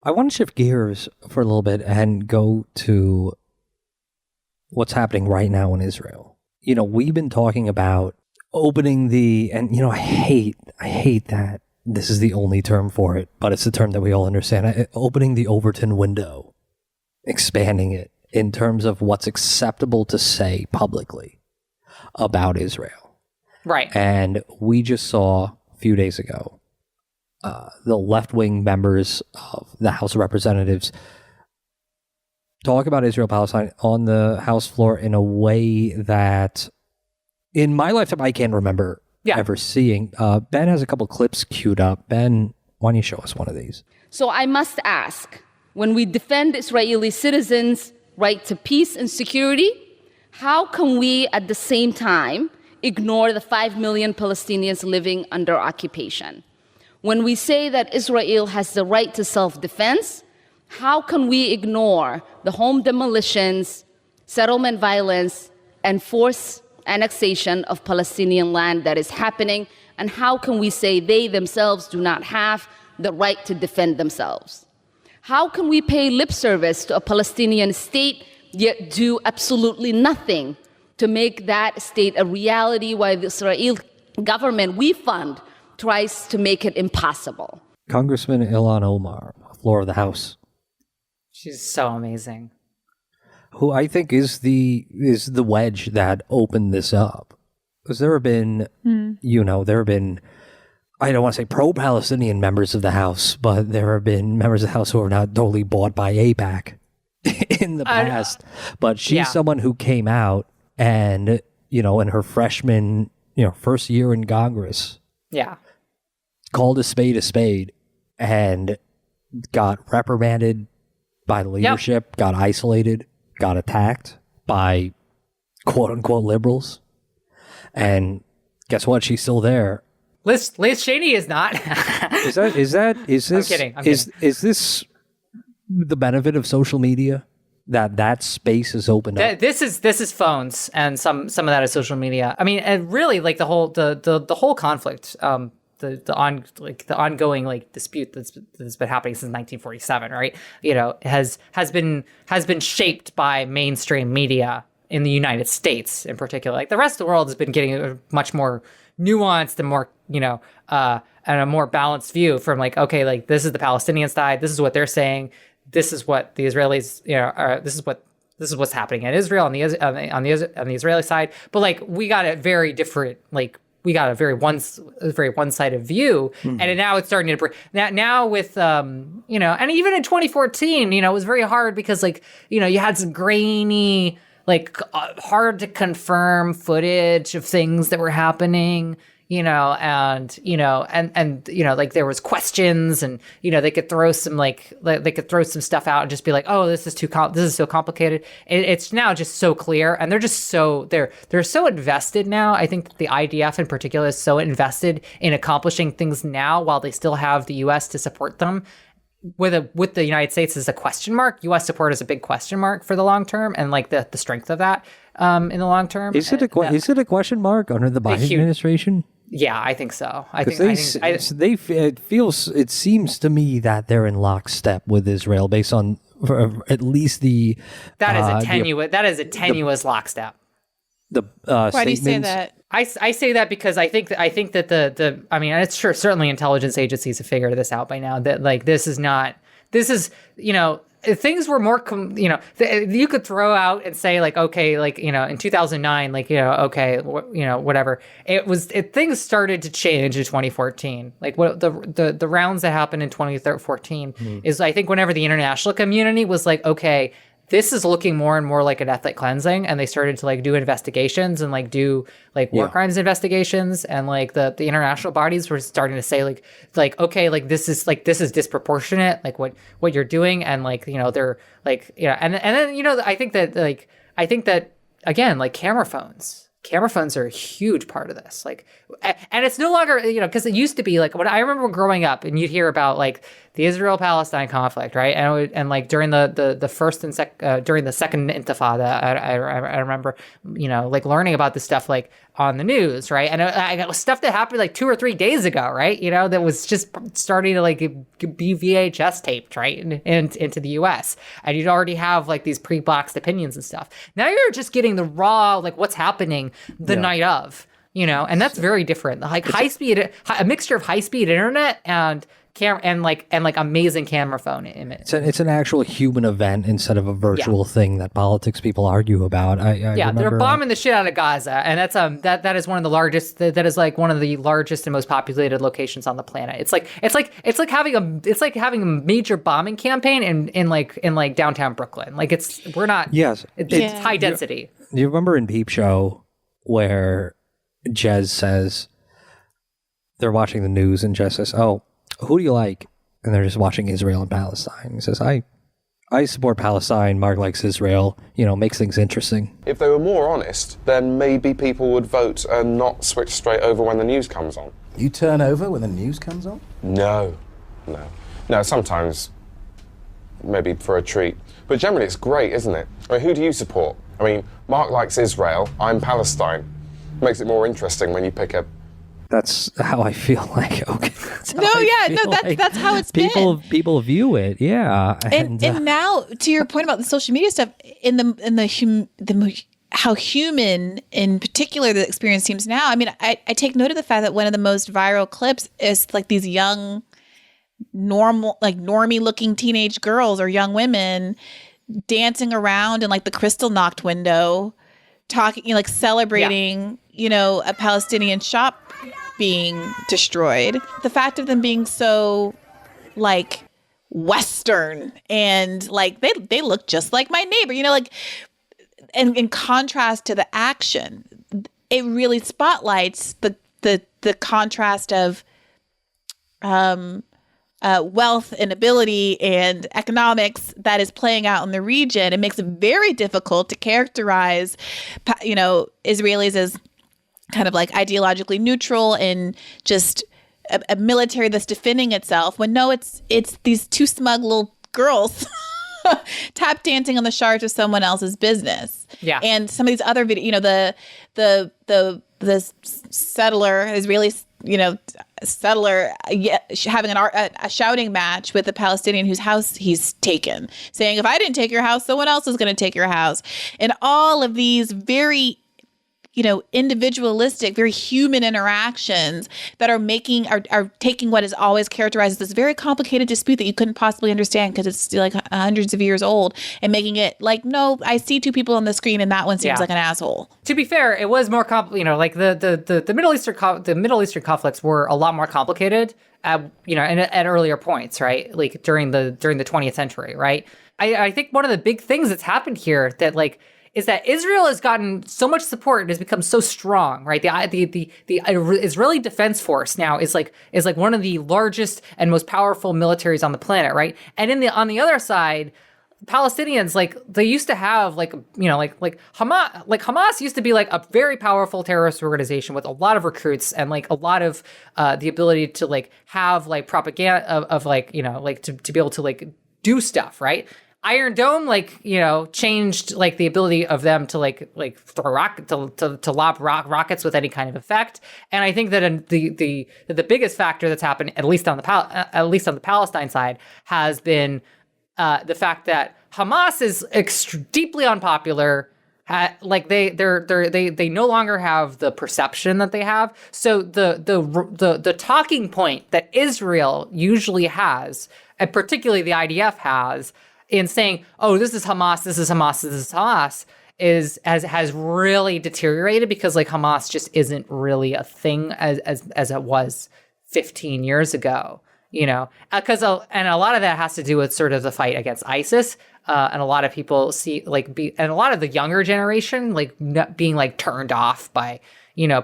I want to shift gears for a little bit and go to what's happening right now in Israel. You know, we've been talking about opening and you know, I hate that this is the only term for it, but it's the term that we all understand. Opening the Overton window, expanding it in terms of what's acceptable to say publicly about Israel. Right. And we just saw a few days ago the left-wing members of the House of Representatives talk about Israel-Palestine on the House floor in a way that, in my lifetime, I can't remember ever seeing. Ben has a couple clips queued up. Ben, why don't you show us one of these? So I must ask, when we defend Israeli citizens' right to peace and security, how can we at the same time ignore the 5 million Palestinians living under occupation? When we say that Israel has the right to self-defense, how can we ignore the home demolitions, settlement violence, and forced annexation of Palestinian land that is happening? And how can we say they themselves do not have the right to defend themselves? How can we pay lip service to a Palestinian state yet do absolutely nothing to make that state a reality while the Israeli government we fund tries to make it impossible? Congressman Ilhan Omar, floor of the House. She's so amazing. Who I think is the wedge that opened this up. Because there have been, there have been, I don't want to say pro-Palestinian members of the House, but there have been members of the House who are not totally bought by AIPAC in the past. But she's someone who came out and, in her freshman, first year in Congress. Yeah. Called a spade and got reprimanded by the leadership, got isolated, got attacked by quote unquote liberals. And guess what? She's still there. Liz Cheney is not. Is this I'm kidding. Is this the benefit of social media? That space is opened up. This is phones, and some of that is social media. I mean, and really, like the whole conflict, the ongoing dispute that's been happening since 1947, right? Has been shaped by mainstream media in the United States, in particular. Like the rest of the world has been getting a much more nuanced and more and a more balanced view from this is the Palestinian side, this is what they're saying. This is what the Israelis, this is what's happening in Israel on the Israeli side. But we got a very different, we got a very one-sided view, and now it's starting to break. Now with and even in 2014, it was very hard because you had some grainy, hard to confirm footage of things that were happening. And there was questions, and they could throw some stuff out and just be like, oh, this is so complicated. It's now just so clear, and they're so invested now. I think that the IDF in particular is so invested in accomplishing things now while they still have the U.S. to support them. With the United States as a question mark, U.S. support is a big question mark for the long term, and the strength of that in the long term. Is it a question mark under the Biden administration? Yeah, I think so. It seems to me that they're in lockstep with Israel based on at least that is a tenuous lockstep. Why do you say that? I say that because I think that it's sure certainly intelligence agencies have figured this out by now that things were more you could throw out and say in 2009 whatever things started to change in 2014. What the rounds that happened in 2014 is, I think, whenever the international community was this is looking more and more like an ethnic cleansing, and they started to do investigations and do war crimes investigations, and the international bodies were starting to say this is disproportionate, what you're doing, and they're and then I think that again, camera phones are a huge part of this. And it's no longer, because it used to be when I remember growing up and you'd hear about the Israel-Palestine conflict, right? And like during the first and during the second Intifada, I remember, like learning about this stuff like on the news, right? And I got stuff that happened like 2 or 3 days ago, right? That was just starting to like be VHS taped, right, and into the U.S. And you'd already have like these pre-boxed opinions and stuff. Now you're just getting the raw, like what's happening the night of, and that's very different. Like a mixture of high-speed internet and amazing camera phone image. It's an actual human event instead of a virtual thing that politics people argue about. I remember, they're bombing the shit out of Gaza, and that's that is one of the largest. That is like one of the largest and most populated locations on the planet. It's like having a major bombing campaign in downtown Brooklyn. Like it's high density. You remember in Peep Show where Jez says they're watching the news and Jez says, "Oh, who do you like?" And they're just watching Israel and Palestine. He says, I support Palestine. Mark likes Israel. Makes things interesting. If they were more honest, then maybe people would vote and not switch straight over when the news comes on. You turn over when the news comes on? No, sometimes maybe for a treat. But generally it's great, isn't it? I mean, who do you support? I mean, Mark likes Israel, I'm Palestine. Makes it more interesting when you pick a... That's how I feel like. Okay. That's how it's been. People view it, yeah. And now, to your point about the social media stuff, how human, in particular, the experience seems now. I mean, I take note of the fact that one of the most viral clips is like these young, normie-looking teenage girls or young women dancing around in like the crystal knocked window, talking, like celebrating, a Palestinian shop being destroyed. The fact of them being so like Western and like they look just like my neighbor, and in contrast to the action, it really spotlights the contrast of wealth and ability and economics that is playing out in the region. It makes it very difficult to characterize, Israelis as kind of like ideologically neutral and just a military that's defending itself. When no, it's these two smug little girls tap dancing on the shards of someone else's business. Yeah, and some of these other videos, the settler, Israeli, settler having a shouting match with a Palestinian whose house he's taken, saying, "If I didn't take your house, someone else is going to take your house," and all of these very individualistic, very human interactions that are taking what is always characterized as this very complicated dispute that you couldn't possibly understand because it's like hundreds of years old, and making it like, no, I see two people on the screen and that one seems like an asshole. To be fair, it was more like the Middle Eastern conflicts were a lot more complicated at earlier points, right? Like during the 20th century, right? I think one of the big things that's happened here that is that Israel has gotten so much support and has become so strong, right? The Israeli Defense Force now is like one of the largest and most powerful militaries on the planet, right? And on the other side, Palestinians, like they used to have like Hamas used to be like a very powerful terrorist organization with a lot of recruits and like a lot of the ability to like have like propaganda of to be able to like do stuff, right? Iron Dome, changed the ability of them to throw to lob rockets with any kind of effect. And I think that the biggest factor that's happened, at least on the Palestine side, has been the fact that Hamas is deeply unpopular. They no longer have the perception that they have. So the talking point that Israel usually has, and particularly the IDF has, in saying, "Oh, this is Hamas, this is Hamas, this is Hamas," has really deteriorated because Hamas just isn't really a thing as it was 15 years ago, because and a lot of that has to do with sort of the fight against ISIS, and a lot of people see and a lot of the younger generation being turned off by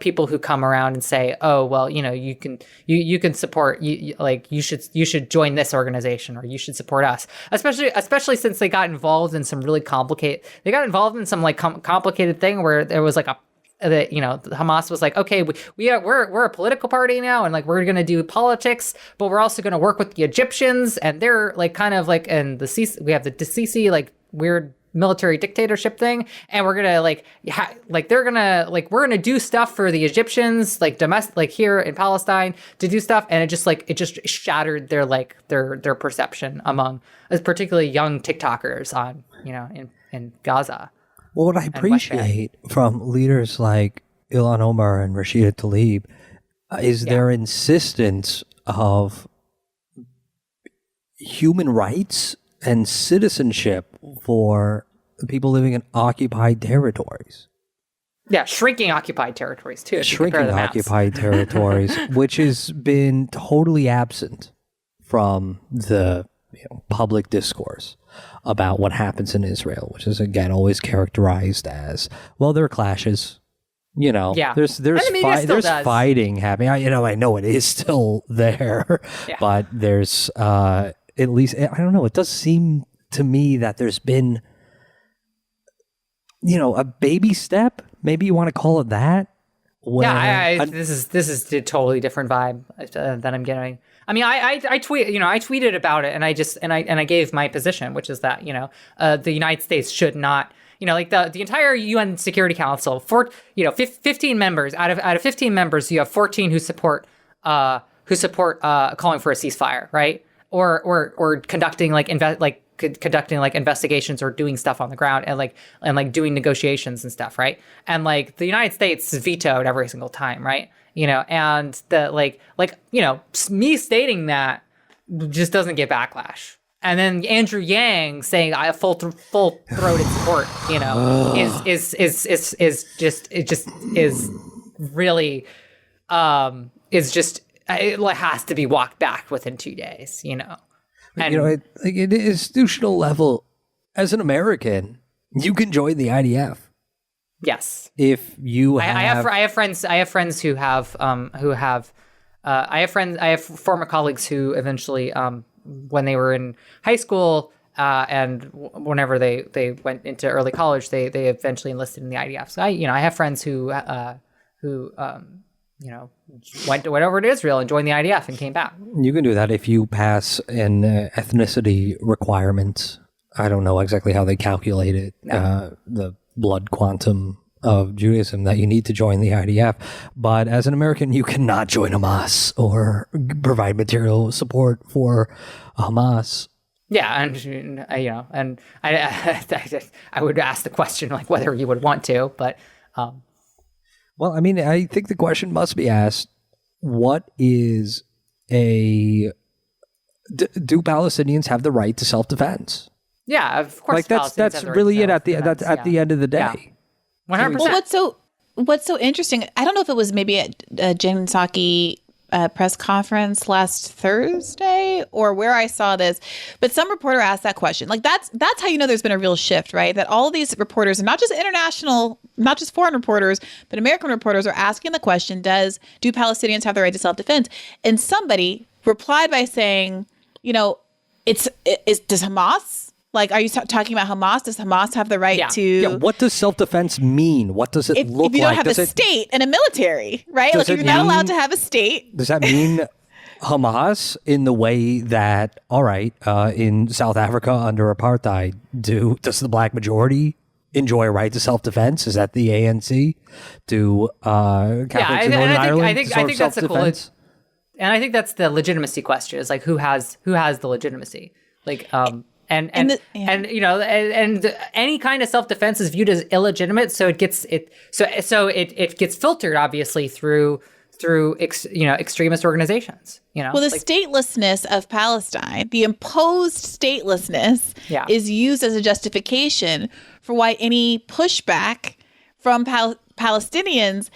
people who come around and say, "Oh, well, you can support you should join this organization or you should support us." Especially since they got involved in some really complicated. They got involved in some complicated thing where there was that, Hamas was like, okay, we're a political party now, and like we're gonna do politics, but we're also gonna work with the Egyptians, and they're like kind of like, and the Sisi, we have the Sisi like weird military dictatorship thing, and we're gonna we're gonna do stuff for the Egyptians, like domestic, like here in Palestine, to do stuff, and it just shattered their perception among particularly young TikTokers on in Gaza. Well, what I appreciate from leaders like Ilhan Omar and Rashida Tlaib is their insistence of human rights and citizenship for the people living in occupied territories. Yeah, shrinking occupied territories too. Shrinking occupied territories, which has been totally absent from the public discourse about what happens in Israel, which is again always characterized as, well, there are clashes. There's fighting happening. I know it is still there, but there's at least, I don't know, it does seem to me that there's been a baby step, maybe you want to call it that. This is a totally different vibe that I'm getting. I mean, I tweeted about it, and I gave my position, which is that the United States should not, the entire UN Security Council, 15 members out of 15 members, you have 14 who support calling for a ceasefire, right? Or conducting investigations or doing stuff on the ground and doing negotiations and stuff, right? And like the United States vetoed every single time, right? And the me stating that just doesn't get backlash. And then Andrew Yang saying I have full throated support, it has to be walked back within 2 days, And at an institutional level, as an American, you can join the IDF. Yes. If you have, I have friends who have I have former colleagues who eventually, when they were in high school, and whenever they went into early college, they eventually enlisted in the IDF. So I have friends who went over to Israel and joined the IDF and came back. You can do that if you pass an ethnicity requirement. I don't know exactly how they calculate it, the blood quantum of Judaism that you need to join the IDF. But as an American, you cannot join Hamas or provide material support for Hamas. Yeah, and and I would ask the question like whether you would want to, but. Well, I mean, I think the question must be asked: what is do Palestinians have the right to self-defense? Yeah, of course. Like that's really it at the end of the day. 100%. Well, what's so interesting? I don't know if it was maybe at Jen Psaki press conference last Thursday or where I saw this, but some reporter asked that question. Like that's how you know there's been a real shift, right? That all of these reporters, and not just international, not just foreign reporters, but American reporters are asking the question: do Palestinians have the right to self-defense? And somebody replied by saying, does Hamas? Like, are you talking about Hamas? Does Hamas have the right to? Yeah. What does self-defense mean? What does it look like? If you don't have a state and a military, right? Like, if you're not allowed to have a state. Does that mean Hamas in the way that, all right, in South Africa under apartheid, does the black majority enjoy a right to self-defense? Is that the ANC? Do Catholics in Northern Ireland I think that's a cool. And I think that's the legitimacy question. Is like who has the legitimacy? Like And any kind of self-defense is viewed as illegitimate, so it gets filtered obviously through extremist organizations. Well, the statelessness of Palestine, the imposed statelessness, is used as a justification for why any pushback from Palestinians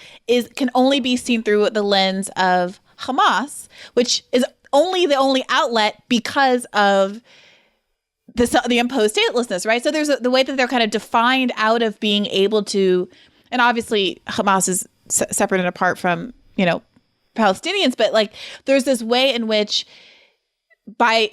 can only be seen through the lens of Hamas, which is the only outlet because of the imposed statelessness, right? So there's the way that they're kind of defined out of being able to, and obviously Hamas is separate and apart from, Palestinians, but like there's this way in which by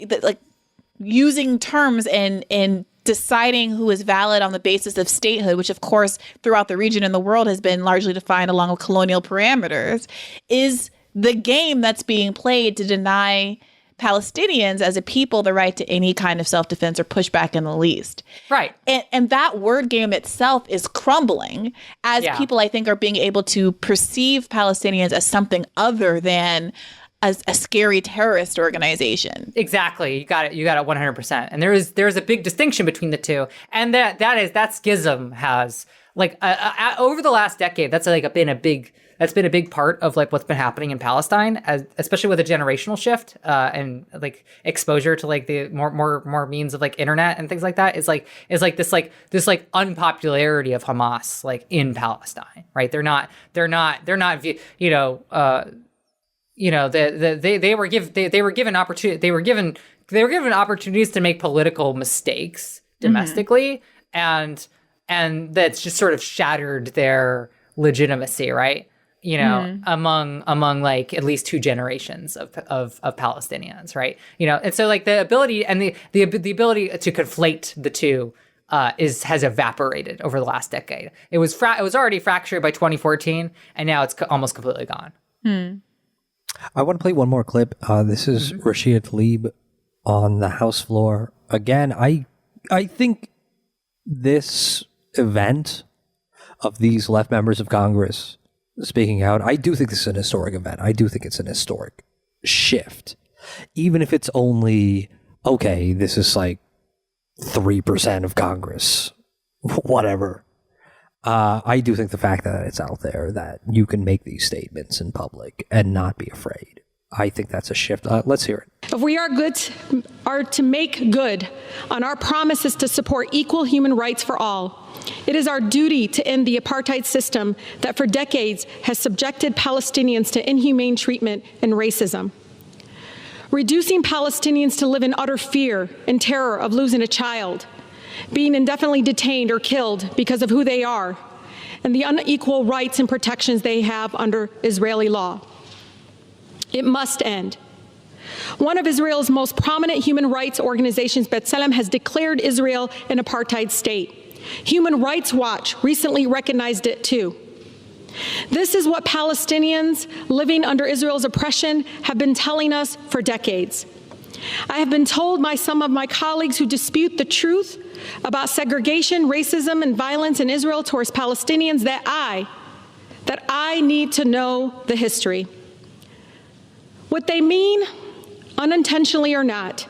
using terms and deciding who is valid on the basis of statehood, which of course throughout the region and the world has been largely defined along with colonial parameters, is the game that's being played to deny Palestinians as a people the right to any kind of self-defense or pushback in the least. Right. And that word game itself is crumbling as people, I think, are being able to perceive Palestinians as something other than as a scary terrorist organization. Exactly. You got it 100%. And there's a big distinction between the two. And that schism has like over the last decade, that's been a big part of like what's been happening in Palestine, especially with a generational shift and like exposure to like the more means of like internet and things like that is this unpopularity of Hamas like in Palestine, right? They were given opportunities to make political mistakes domestically, and that's just sort of shattered their legitimacy, right? Among like at least two generations of Palestinians, right? And so like the ability and the ability to conflate the two has evaporated over the last decade. It was already fractured by 2014, and now it's almost completely gone. I want to play one more clip. This is Rashida Tlaib on the House floor. Again, I think this event of these left members of Congress speaking out, I do think this is an historic event. I do think it's an historic shift. Even if it's only, okay, this is like 3% of Congress, whatever. I do think the fact that it's out there, that you can make these statements in public and not be afraid, I think that's a shift. Let's hear it. If we are to make good on our promises to support equal human rights for all, it is our duty to end the apartheid system that for decades has subjected Palestinians to inhumane treatment and racism. Reducing Palestinians to live in utter fear and terror of losing a child, being indefinitely detained or killed because of who they are, and the unequal rights and protections they have under Israeli law. It must end. One of Israel's most prominent human rights organizations, B'Tselem, has declared Israel an apartheid state. Human Rights Watch recently recognized it too. This is what Palestinians living under Israel's oppression have been telling us for decades. I have been told by some of my colleagues who dispute the truth about segregation, racism, and violence in Israel towards Palestinians that I need to know the history. What they mean, unintentionally or not,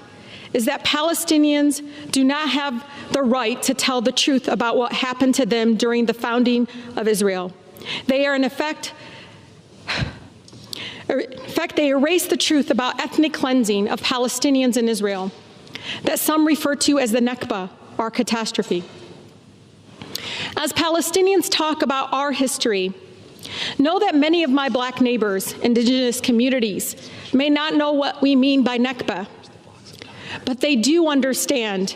is that Palestinians do not have the right to tell the truth about what happened to them during the founding of Israel. They are, in effect, they erase the truth about ethnic cleansing of Palestinians in Israel, that some refer to as the Nakba, or catastrophe. As Palestinians talk about our history, know that many of my Black neighbors, indigenous communities, may not know what we mean by Nakba, but they do understand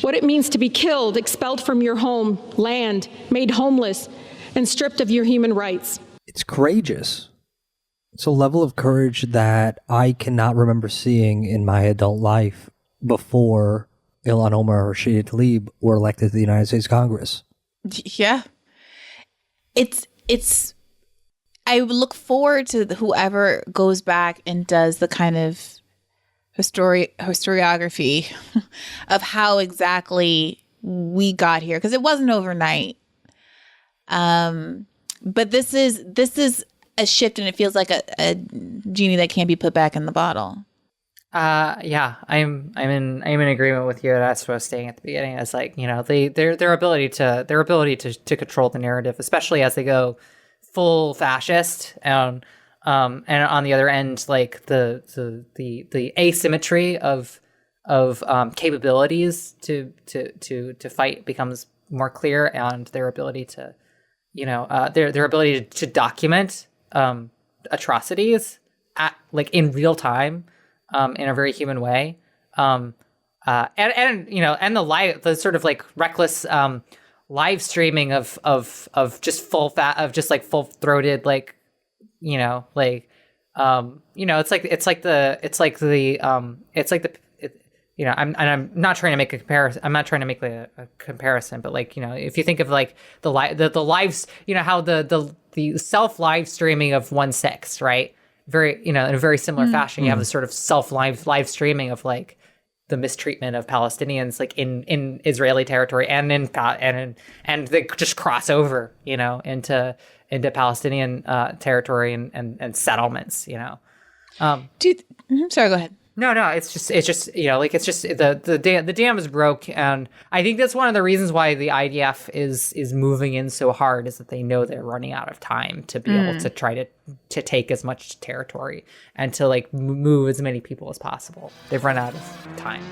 what it means to be killed, expelled from your home, land, made homeless, and stripped of your human rights. It's courageous. It's a level of courage that I cannot remember seeing in my adult life before Ilhan Omar or Rashida Tlaib were elected to the United States Congress. Yeah. It's I look forward to whoever goes back and does the kind of historiography of how exactly we got here, because it wasn't overnight. But this is a shift, and it feels like a genie that can't be put back in the bottle. Yeah, I'm in agreement with you. That's what I was saying at the beginning. It's like, their ability to control the narrative, especially as they go full fascist, and on the other end, like the asymmetry of capabilities to fight becomes more clear, and their ability to their ability to document atrocities in real time, in a very human way, and the sort of like reckless live streaming of just full throated I'm not trying to make a comparison. I'm not trying to make like a comparison, but like, if you think of like the lives, how the self live streaming of 1/6, right? Very, in a very similar fashion, you have this sort of self live streaming of like the mistreatment of Palestinians, like in Israeli territory and they just cross over, into Palestinian territory and settlements, Sorry, go ahead. No, it's just the dam is broke, and I think that's one of the reasons why the IDF is moving in so hard, is that they know they're running out of time to be able to try to take as much territory and to like move as many people as possible. They've run out of time.